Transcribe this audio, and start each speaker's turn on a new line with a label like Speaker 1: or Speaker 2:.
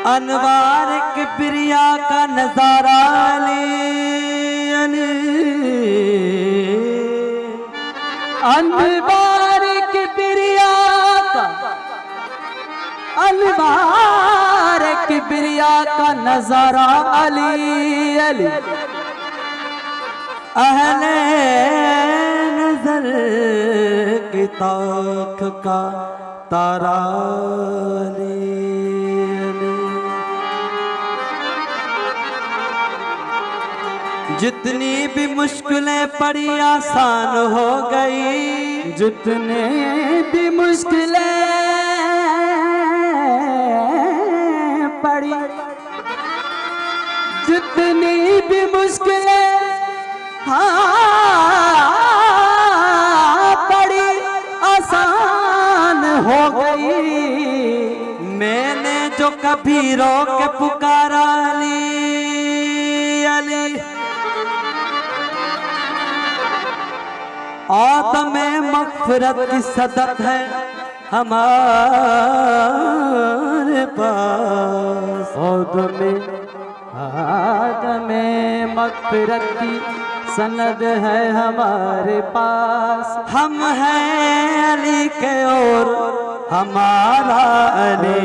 Speaker 1: अनवार की प्रिया का नजारा
Speaker 2: अनवार की प्रिया का अनवार की प्रिया का नजारा अली अली
Speaker 1: अहले नजर की ताख का तारा जितनी भी मुश्किलें पड़ी आसान हो गई,
Speaker 2: जितने भी मुश्किलें पड़ी, जितनी भी मुश्किलें पड़ी आसान हो गई।
Speaker 1: मैंने जो कभी रो के पुकारा अली अली, आदमे मग़फ़िरत की सदक़ है हमारे पास।
Speaker 2: आदमे मग़फ़िरत की सनद है हमारे पास।
Speaker 1: हम हैं अली के और हमारा अली